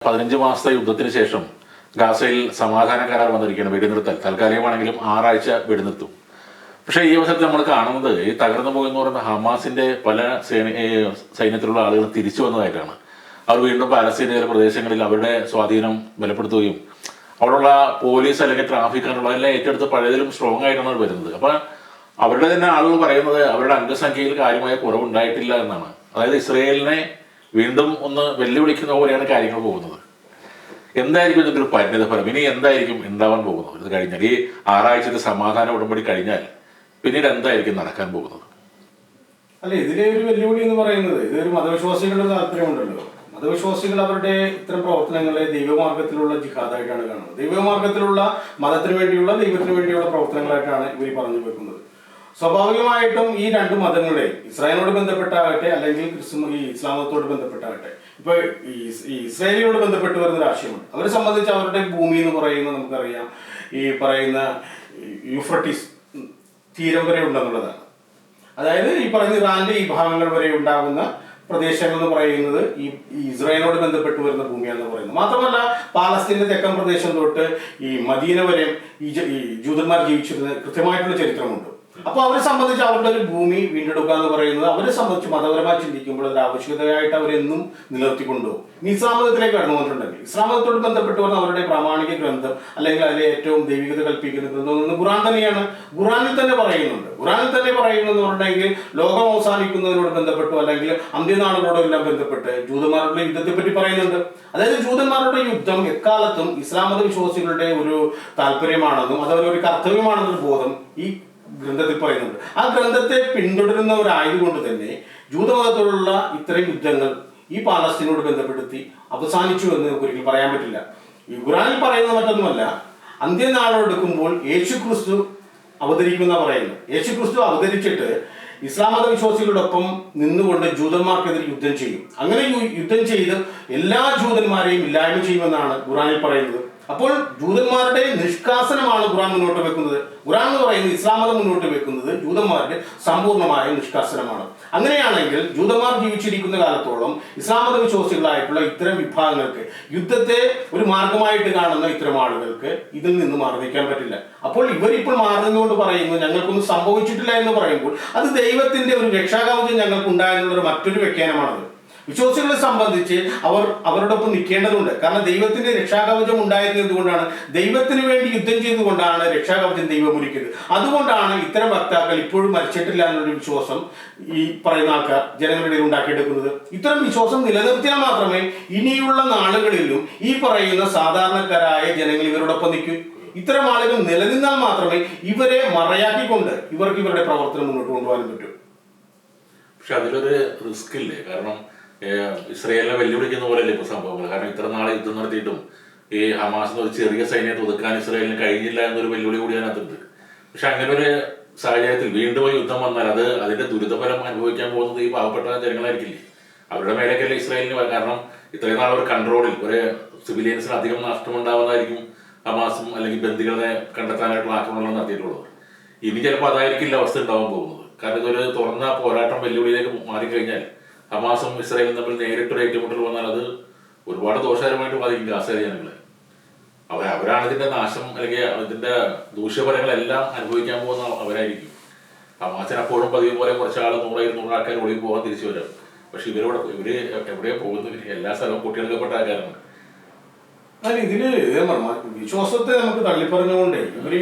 15 മാസത്തെ യുദ്ധത്തിന് ശേഷം ഗാസയിൽ സമാധാന കരാർ വന്നിരിക്കുകയാണ്. വെടിനിർത്തൽ താൽക്കാലികമാണെങ്കിലും 6 ആഴ്ച വെടിനിർത്തും. പക്ഷേ ഈ അവസരത്തിൽ നമ്മൾ കാണുന്നത് ഈ തകർന്നു പോകുമെന്ന് പറയുന്ന ഹമാസിന്റെ പല സൈന്യത്തിലുള്ള ആളുകൾ തിരിച്ചു വന്നതായിട്ടാണ്. അവർ വീണ്ടും പാലസ്തീനിക പ്രദേശങ്ങളിൽ അവരുടെ സ്വാധീനം ബലപ്പെടുത്തുകയും അവിടെയുള്ള പോലീസ് അല്ലെങ്കിൽ ട്രാഫിക് എല്ലാം ഏറ്റെടുത്ത് പഴയതിലും സ്ട്രോങ് ആയിട്ടാണ് വരുന്നത്. അപ്പം അവരുടെ തന്നെ ആളുകൾ പറയുന്നത് അവരുടെ അംഗസംഖ്യയിൽ കാര്യമായ കുറവുണ്ടായിട്ടില്ല എന്നാണ്. അതായത് ഇസ്രയേലിനെ വീണ്ടും ഒന്ന് വെല്ലുവിളിക്കുന്ന പോലെയാണ് കാര്യങ്ങൾ പോകുന്നത്. എന്തായിരിക്കും ഇതിൻ്റെ ഒരു പരിണിതഫലം? ഇനി എന്തായിരിക്കും ഉണ്ടാവാൻ പോകുന്നത്? ഇത് കഴിഞ്ഞാൽ ഈ 6 ആഴ്ചത്തെ സമാധാന ഉടമ്പടി കഴിഞ്ഞാൽ പിന്നീട് എന്തായിരിക്കും നടക്കാൻ പോകുന്നത്? അല്ല, ഇതിലെ ഒരു വെല്ലുവിളി എന്ന് പറയുന്നത് ഇതൊരു മതവിശ്വാസികളുടെ താല്പര്യമുണ്ടല്ലോ. മതവിശ്വാസികൾ അവരുടെ ഇത്തരം പ്രവർത്തനങ്ങളെ ദൈവമാർഗത്തിലുള്ള ജിഹാദായിട്ടാണ് കാണുന്നത്. ദൈവമാർഗത്തിലുള്ള മതത്തിന് വേണ്ടിയുള്ള ദൈവത്തിന് വേണ്ടിയുള്ള പ്രവർത്തനങ്ങളായിട്ടാണ് ഇവർ പറഞ്ഞു വെക്കുന്നത്. സ്വാഭാവികമായിട്ടും ഈ രണ്ട് മതങ്ങളെ ഇസ്രായേലിനോട് ബന്ധപ്പെട്ടാകട്ടെ അല്ലെങ്കിൽ ഈ ഇസ്ലാം മതത്തോട് ബന്ധപ്പെട്ടാകട്ടെ, ഇപ്പൊ ഈ ഇസ്രായേലിനോട് ബന്ധപ്പെട്ട് വരുന്ന രാഷ്ട്രീയമുണ്ട്. അവരെ സംബന്ധിച്ച് അവരുടെ ഭൂമി എന്ന് പറയുന്നത് നമുക്കറിയാം ഈ പറയുന്ന യൂഫ്രട്ടീസ് തീരം വരെ ഉണ്ടെന്നുള്ളതാണ്. അതായത് ഈ പറയുന്ന ഇറാന്റെ ഈ ഭാഗങ്ങൾ വരെ ഉണ്ടാകുന്ന പ്രദേശങ്ങൾ എന്ന് പറയുന്നത് ഈ ഇസ്രായേലിനോട് ബന്ധപ്പെട്ട് വരുന്ന ഭൂമിയാണെന്ന് പറയുന്നത്. മാത്രമല്ല പാലസ്തീന്റെ തെക്കൻ പ്രദേശം തൊട്ട് ഈ മദീന വരെ ഈ ജൂതന്മാർ ജീവിച്ചിരുന്ന കൃത്യമായിട്ടുള്ള ചരിത്രമുണ്ട്. അപ്പൊ അവരെ സംബന്ധിച്ച് അവരുടെ ഒരു ഭൂമി വീണ്ടെടുക്കുക എന്ന് പറയുന്നത് അവരെ സംബന്ധിച്ച് മതപരമായി ചിന്തിക്കുമ്പോൾ ഒരു ആവശ്യകതയായിട്ട് അവരെന്നും നിലനിർത്തിക്കൊണ്ടുപോകും. ഇനി ഇസ്ലാം മതത്തിലേക്ക് കടന്നു വന്നിട്ടുണ്ടെങ്കിൽ ഇസ്ലാം മതത്തോട് ബന്ധപ്പെട്ട് പറഞ്ഞ അവരുടെ പ്രാമാണിക ഗ്രന്ഥം അല്ലെങ്കിൽ അതിലെ ഏറ്റവും ദൈവികത കൽപ്പിക്കുന്ന ഗ്രന്ഥം എന്ന് ഖുറാൻ തന്നെയാണ്. ഖുറാനിൽ തന്നെ പറയുന്നുണ്ട്. ഖുറാനിൽ തന്നെ പറയുന്നത് പറഞ്ഞെങ്കിൽ ലോകം അവസാനിക്കുന്നതിനോട് ബന്ധപ്പെട്ടു അല്ലെങ്കിൽ അന്ത്യനാളുകളോടെല്ലാം ബന്ധപ്പെട്ട് ജൂതന്മാരുടെ യുദ്ധത്തെ പറ്റി പറയുന്നുണ്ട്. അതായത് ജൂതന്മാരുടെ യുദ്ധം എക്കാലത്തും ഇസ്ലാം മത വിശ്വാസികളുടെ ഒരു താല്പര്യമാണെന്നും അതവരൊരു കർത്തവ്യമാണെന്നൊരു ബോധം ഈ ഗ്രന്ഥത്തിൽ പറയുന്നുണ്ട്. ആ ഗ്രന്ഥത്തെ പിന്തുടരുന്നവരായതുകൊണ്ട് തന്നെ ജൂതമതത്തോടുള്ള ഇത്തരം യുദ്ധങ്ങൾ ഈ പാലസ്തീനോട് ബന്ധപ്പെടുത്തി അവസാനിച്ചു എന്ന് നമുക്ക് ഒരിക്കലും പറയാൻ പറ്റില്ല. ഈ ഖുറാനിൽ പറയുന്നത് മറ്റൊന്നുമല്ല, അന്ത്യനാളെടുക്കുമ്പോൾ യേശുക്രിസ്തു അവതരിക്കുന്ന പറയുന്നു. യേശുക്രിസ്തു അവതരിച്ചിട്ട് ഇസ്ലാം മത വിശ്വാസികളോടൊപ്പം നിന്നുകൊണ്ട് ജൂതന്മാർക്കെതിരെ യുദ്ധം ചെയ്യും. അങ്ങനെ യുദ്ധം ചെയ്ത് എല്ലാ ജൂതന്മാരെയും ഇല്ലായ്മ ചെയ്യുമെന്നാണ് ഖുറാനിൽ പറയുന്നത്. അപ്പോൾ ജൂതന്മാരുടെ നിഷ്കാസനമാണ് ഖുറാൻ മുന്നോട്ട് വെക്കുന്നത്. ഖുറാൻ എന്ന് പറയുന്നത് ഇസ്ലാം മതം മുന്നോട്ട് വെക്കുന്നത് ജൂതന്മാരുടെ സമ്പൂർണ്ണമായ നിഷ്കാസനമാണ്. അങ്ങനെയാണെങ്കിൽ ജൂതന്മാർ ജീവിച്ചിരിക്കുന്ന കാലത്തോളം ഇസ്ലാം മത വിശ്വാസികളായിട്ടുള്ള ഇത്തരം വിഭാഗങ്ങൾക്ക്, യുദ്ധത്തെ ഒരു മാർഗമായിട്ട് കാണുന്ന ഇത്തരം ആളുകൾക്ക് ഇതിൽ നിന്ന് മാറി നിൽക്കാൻ പറ്റില്ല. അപ്പോൾ ഇവരിപ്പോൾ മാറുന്നതുകൊണ്ട് പറയുന്നു ഞങ്ങൾക്കൊന്നും സംഭവിച്ചിട്ടില്ല എന്ന് പറയുമ്പോൾ അത് ദൈവത്തിന്റെ ഒരു രക്ഷാകവചം ഞങ്ങൾക്ക് ഉണ്ടായെന്നുള്ളൊരു മറ്റൊരു വ്യാഖ്യാനമാണത്. വിശ്വാസികളെ സംബന്ധിച്ച് അവരോടൊപ്പം നിൽക്കേണ്ടതുണ്ട്. കാരണം ദൈവത്തിന്റെ രക്ഷാകവചം ഉണ്ടായിരുന്നത് കൊണ്ടാണ്, ദൈവത്തിന് വേണ്ടി യുദ്ധം ചെയ്തുകൊണ്ടാണ് രക്ഷാകവചം ദൈവം ഒരുക്കിയത്. അതുകൊണ്ടാണ് ഇത്തരം വക്താക്കൾ ഇപ്പോഴും മരിച്ചിട്ടില്ല എന്നൊരു വിശ്വാസം ഈ പറയുന്ന ആൾക്കാർ ജനങ്ങളുടെ ഇടയിൽ ഉണ്ടാക്കിയെടുക്കുന്നത്. ഇത്തരം വിശ്വാസം നിലനിർത്തിയാൽ മാത്രമേ ഇനിയുള്ള നാളുകളിലും ഈ പറയുന്ന സാധാരണക്കാരായ ജനങ്ങൾ ഇവരോടൊപ്പം നിൽക്കൂ. ഇത്തരം ആളുകൾ നിലനിന്നാൽ മാത്രമേ ഇവരെ മറയാക്കിക്കൊണ്ട് ഇവർക്ക് ഇവരുടെ പ്രവർത്തനം മുന്നോട്ട് കൊണ്ടുപോകാൻ പറ്റൂ. പക്ഷെ അതിലൊരു റിസ്ക് ഇല്ലേ? കാരണം ഇസ്രയേലിനെ വെല്ലുവിളിക്കുന്ന പോലെയല്ലേ ഇപ്പോൾ സംഭവങ്ങൾ. കാരണം ഇത്ര നാളെ യുദ്ധം നടത്തിയിട്ടും ഈ ഹമാസിന് ഒരു ചെറിയ സൈന്യത്തെ ഒതുക്കാൻ ഇസ്രയേലിന് കഴിഞ്ഞില്ല എന്നൊരു വെല്ലുവിളി കൂടി അതിനകത്തുണ്ട്. പക്ഷെ അങ്ങനെ ഒരു സാഹചര്യത്തിൽ വീണ്ടും യുദ്ധം വന്നാൽ അതിന്റെ ദുരിതഫലം അനുഭവിക്കാൻ പോകുന്നത് ഈ പാവപ്പെട്ട ജനങ്ങളായിരിക്കില്ലേ? അവരുടെ മേലേക്കല്ലേ ഇസ്രയേലിന്. കാരണം ഇത്രയും നാൾ ഒരു കൺട്രോളിൽ ഒരു സിവിലിയൻസിന് അധികം നഷ്ടമുണ്ടാവുന്നതായിരിക്കും ഹമാസും അല്ലെങ്കിൽ ബന്ദികളെ കണ്ടെത്താനായിട്ടുള്ള ആക്രമണങ്ങൾ നടത്തിയിട്ടുള്ളത്. ഇനി ചിലപ്പോൾ അതായിരിക്കില്ല അവസ്ഥ ഉണ്ടാവാൻ പോകുന്നത്. കാരണം ഇതൊരു തുറന്ന പോരാട്ടം വെല്ലുവിളിയിലേക്ക് മാറിക്കഴിഞ്ഞാൽ ഹമാസും ഇസ്രായേലും തമ്മിൽ നേരിട്ടൊരു ഏറ്റുമുട്ടൽ വന്നാൽ അത് ഒരുപാട് ദോഷകരമായിട്ട് ബാധിക്കും ഗാസ ജനങ്ങളെ. അവരാണ് ഇതിന്റെ നാശം അല്ലെങ്കിൽ ഇതിന്റെ ദൂഷ്യഫലങ്ങളെല്ലാം അനുഭവിക്കാൻ പോകുന്ന അവരായിരിക്കും. ഹമാസിന് അപ്പോഴും പതിവ് പോലെ കുറച്ചാൾ 100-200 ആൾക്കാർ ഒളിവ് പോകാൻ തിരിച്ചു വരാം. പക്ഷെ ഇവര് എവിടെയാ പോകുന്നത്? എല്ലാ സ്ഥലവും കുട്ടിയെടുക്കപ്പെട്ട ആൾക്കാരാണ്. അല്ല, ഇതില് വിശ്വാസത്തെ നമുക്ക് തള്ളിപ്പറഞ്ഞുകൊണ്ടേ ഇവര്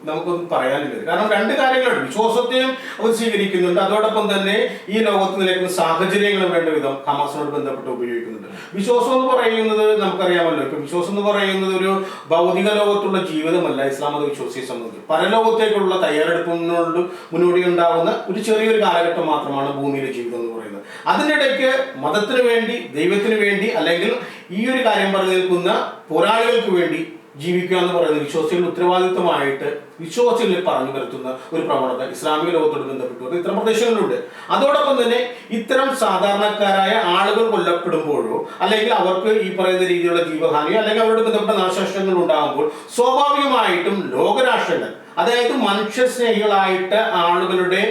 നമുക്കൊന്നും പറയാനില്ല. കാരണം രണ്ട് കാര്യങ്ങളുണ്ട്. വിശ്വാസത്തെയും അവർ സ്വീകരിക്കുന്നുണ്ട്, അതോടൊപ്പം തന്നെ ഈ ലോകത്ത് നിലനിൽക്കുന്ന സാഹചര്യങ്ങളും വേണ്ട വിധം ഹമാസിനോട് ബന്ധപ്പെട്ട് ഉപയോഗിക്കുന്നുണ്ട്. വിശ്വാസം എന്ന് പറയുന്നത് നമുക്കറിയാമല്ലോ. ഇപ്പൊ വിശ്വാസം എന്ന് പറയുന്നത് ഒരു ഭൗതിക ലോകത്തുള്ള ജീവിതമല്ല. ഇസ്ലാം മത വിശ്വാസിയെ സംബന്ധിച്ച് പരലോകത്തേക്കുള്ള തയ്യാറെടുപ്പിനോട് മുന്നോടി ഉണ്ടാകുന്ന ഒരു ചെറിയൊരു കാലഘട്ടം മാത്രമാണ് ഭൂമിയിലെ ജീവിതം എന്ന് പറയുന്നത്. അതിനിടയ്ക്ക് മതത്തിന് വേണ്ടി, ദൈവത്തിന് വേണ്ടി അല്ലെങ്കിൽ ഈ ഒരു കാര്യം പറഞ്ഞു നിൽക്കുന്ന പോരാളികൾക്ക് വേണ്ടി ജീവിക്കുക എന്ന് പറയുന്നത് വിശ്വാസികളുടെ ഉത്തരവാദിത്വമായിട്ട് വിശ്വാസികളിൽ പറഞ്ഞു വരുത്തുന്ന ഒരു പ്രവണത ഇസ്ലാമിക ലോകത്തോട് ബന്ധപ്പെട്ട് ഇത്തരം പ്രദേശങ്ങളിലുണ്ട്. അതോടൊപ്പം തന്നെ ഇത്തരം സാധാരണക്കാരായ ആളുകൾ കൊല്ലപ്പെടുമ്പോഴോ അല്ലെങ്കിൽ അവർക്ക് ഈ പറയുന്ന രീതിയിലുള്ള ജീവഹാനിയോ അല്ലെങ്കിൽ അവരോട് ബന്ധപ്പെട്ട നാശനഷ്ടങ്ങൾ ഉണ്ടാകുമ്പോൾ സ്വാഭാവികമായിട്ടും ലോകരാഷ്ട്രങ്ങൾ, അതായത് മനുഷ്യസ്നേഹികളായിട്ട് ആളുകളുടെ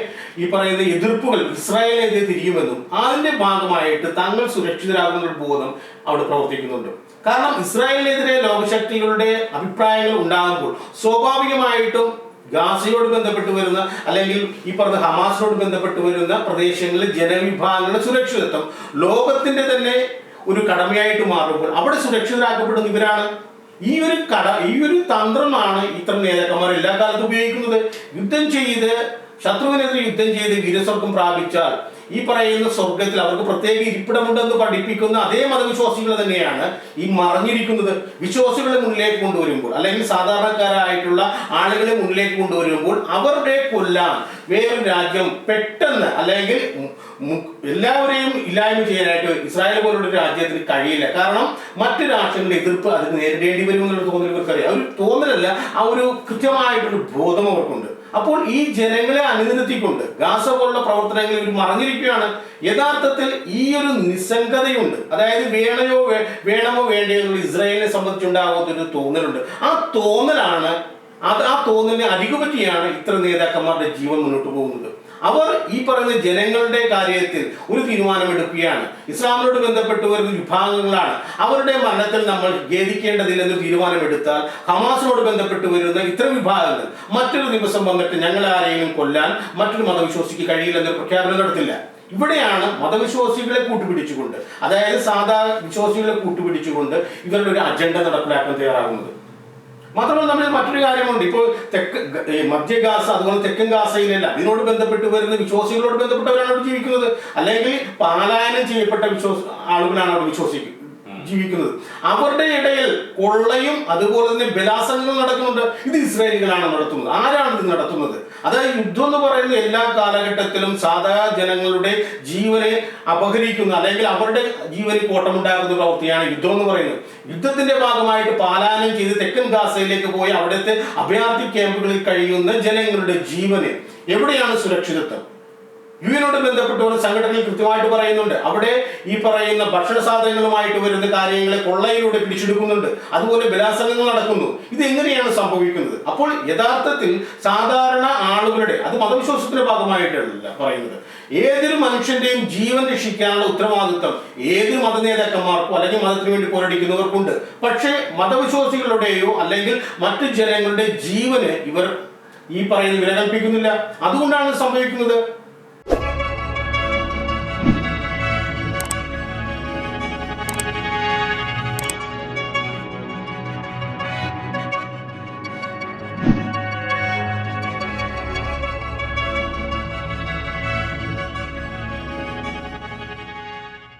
ഈ പറയുന്ന എതിർപ്പുകൾ ഇസ്രായേലിനെതിരെ തിരിയുമെന്നും അതിന്റെ ഭാഗമായിട്ട് തങ്ങൾ സുരക്ഷിതരാകുന്ന ബോധം അവിടെ പ്രവർത്തിക്കുന്നുണ്ട്. കാരണം ഇസ്രായേലിനെതിരെ ലോകശക്തികളുടെ അഭിപ്രായങ്ങൾ ഉണ്ടാകുമ്പോൾ സ്വാഭാവികമായിട്ടും ഗാസയോട് ബന്ധപ്പെട്ട് വരുന്ന അല്ലെങ്കിൽ ഈ പറഞ്ഞ ഹമാസിനോട് ബന്ധപ്പെട്ട് വരുന്ന പ്രദേശങ്ങളിൽ ജനവിഭാഗങ്ങളുടെ സുരക്ഷിതത്വം ലോകത്തിന്റെ തന്നെ ഒരു കടമയായിട്ട് മാറുമ്പോൾ അവിടെ സുരക്ഷിതരാക്കപ്പെടുന്ന ഇവരാണ്. ഈ ഒരു തന്ത്രമാണ് ഇത്തരം നേതാക്കന്മാർ എല്ലാ കാലത്തും ഉപയോഗിക്കുന്നത്. യുദ്ധം ചെയ്ത് ശത്രുവിനെതിരെ യുദ്ധം ചെയ്ത് വീരസ്വർഗം പ്രാപിച്ചാൽ ഈ പറയുന്ന സ്വർഗത്തിൽ അവർക്ക് പ്രത്യേക ഇരിപ്പിടമുണ്ടെന്ന് പഠിപ്പിക്കുന്ന അതേ മതവിശ്വാസികൾ തന്നെയാണ് ഈ മറഞ്ഞിരിക്കുന്നത്. വിശ്വാസികളെ മുന്നിലേക്ക് കൊണ്ടുവരുമ്പോൾ അല്ലെങ്കിൽ സാധാരണക്കാരായിട്ടുള്ള ആളുകളെ മുന്നിലേക്ക് കൊണ്ടുവരുമ്പോൾ അവരുടെ കൊല്ലാൻ വേറൊരു രാജ്യം പെട്ടെന്ന് അല്ലെങ്കിൽ എല്ലാവരെയും ഇല്ലായ്മ ചെയ്യാനായിട്ട് ഇസ്രായേൽ പോലുള്ള ഒരു രാജ്യത്തിന് കഴിയില്ല. കാരണം മറ്റു രാഷ്ട്രങ്ങളുടെ എതിർപ്പ് അത് നേരിടേണ്ടി വരുമെന്നുള്ള തോന്നൽ ഇവർക്കറിയാം. ഒരു തോന്നലല്ല, ആ ഒരു കൃത്യമായിട്ടൊരു ബോധം അവർക്കുണ്ട്. അപ്പോൾ ഈ ജനങ്ങളെ അനുനിർത്തിക്കൊണ്ട് ഗാസ പോലുള്ള പ്രവർത്തനങ്ങൾ ഇവർ മറഞ്ഞിരിക്കുകയാണ്. യഥാർത്ഥത്തിൽ ഈ ഒരു നിസ്സംഗതയുണ്ട്. അതായത് വേണമോ വേണ്ടയോ എന്നുള്ള ഇസ്രായേലിനെ സംബന്ധിച്ചുണ്ടാകുന്ന ഒരു തോന്നലുണ്ട്. ആ തോന്നലിനെ അധികപറ്റിയാണ് ഇത്ര നേതാക്കന്മാരുടെ ജീവൻ മുന്നോട്ട് പോകുന്നത്. അവർ ഈ പറയുന്ന ജനങ്ങളുടെ കാര്യത്തിൽ ഒരു തീരുമാനമെടുക്കുകയാണ്. ഇസ്ലാമിനോട് ബന്ധപ്പെട്ട് വരുന്ന വിഭാഗങ്ങളാണ് അവരുടെ മരണത്തിൽ നമ്മൾ ഖേദിക്കേണ്ടതില്ലെന്ന് തീരുമാനമെടുത്താൽ ഹമാസിനോട് ബന്ധപ്പെട്ട് വരുന്ന ഇത്തരം വിഭാഗങ്ങൾ മറ്റൊരു ദിവസം വന്നിട്ട് ഞങ്ങൾ ആരെയും കൊല്ലാൻ മറ്റൊരു മതവിശ്വാസിക്ക് കഴിയില്ലെന്ന് പ്രഖ്യാപനം നടത്തില്ല. ഇവിടെയാണ് മതവിശ്വാസികളെ കൂട്ടുപിടിച്ചുകൊണ്ട്, അതായത് സാധാ വിശ്വാസികളെ കൂട്ടുപിടിച്ചുകൊണ്ട് ഇവരുടെ ഒരു അജണ്ട നടപ്പിലാക്കാൻ തയ്യാറാകുന്നത്. മാത്രമല്ല നമ്മൾ മറ്റൊരു കാര്യമുണ്ട്. ഇപ്പോൾ മധ്യ ഗാസ അതുപോലെ തെക്കൻ ഗാസയിലല്ല ഇതിനോട് ബന്ധപ്പെട്ട് വരുന്ന വിശ്വാസികളോട് ബന്ധപ്പെട്ടവരാണ് അവിടെ ജീവിക്കുന്നത്. അല്ലെങ്കിൽ പലായനം ചെയ്യപ്പെട്ട ആളുകളാണ് അവിടെ ജീവിക്കുന്നത്. അവരുടെ ഇടയിൽ കൊള്ളയും അതുപോലെ തന്നെ ബലാത്സംഗങ്ങളും നടക്കുന്നുണ്ട്. ഇത് ഇസ്രായേലികളാണ് നടത്തുന്നത്. ആരാണ് ഇത് നടത്തുന്നത്? അതായത് യുദ്ധം എന്ന് പറയുന്ന എല്ലാ കാലഘട്ടത്തിലും സാധാ ജനങ്ങളുടെ ജീവനെ അപഹരിക്കുന്ന അല്ലെങ്കിൽ അവരുടെ ജീവന് കോട്ടമുണ്ടാക്കുന്ന പ്രവൃത്തിയാണ് യുദ്ധം എന്ന് പറയുന്നത്. യുദ്ധത്തിന്റെ ഭാഗമായിട്ട് പലായനം ചെയ്ത് തെക്കൻ ഗാസയിലേക്ക് പോയി അവിടുത്തെ അഭയാർത്ഥി ക്യാമ്പുകളിൽ കഴിയുന്ന ജനങ്ങളുടെ ജീവന് എവിടെയാണ് സുരക്ഷിതത്വം? യുഎനോട് ബന്ധപ്പെട്ട ഒരു സംഘടനകൾ കൃത്യമായിട്ട് പറയുന്നുണ്ട്. അവിടെ ഈ പറയുന്ന ഭക്ഷണ സാധനങ്ങളുമായിട്ട് വരുന്ന കാര്യങ്ങളെ കൊള്ളയിലൂടെ പിടിച്ചെടുക്കുന്നുണ്ട്. അതുപോലെ ബലാത്സംഗങ്ങൾ നടക്കുന്നു. ഇത് എങ്ങനെയാണ് സംഭവിക്കുന്നത്? അപ്പോൾ യഥാർത്ഥത്തിൽ സാധാരണ ആളുകളുടെ, അത് മതവിശ്വാസത്തിന്റെ ഭാഗമായിട്ടല്ല പറയുന്നത്, ഏതൊരു മനുഷ്യന്റെയും ജീവൻ രക്ഷിക്കാനുള്ള ഉത്തരവാദിത്വം ഏതൊരു മത നേതാക്കന്മാർക്കോ അല്ലെങ്കിൽ മതത്തിന് വേണ്ടി പോരടിക്കുന്നവർക്കുണ്ട്. പക്ഷേ മതവിശ്വാസികളുടെയോ അല്ലെങ്കിൽ മറ്റു ജനങ്ങളുടെ ജീവന് ഇവർ ഈ പറയുന്ന വില കൽപ്പിക്കുന്നില്ല. അതുകൊണ്ടാണ് സംഭവിക്കുന്നത്.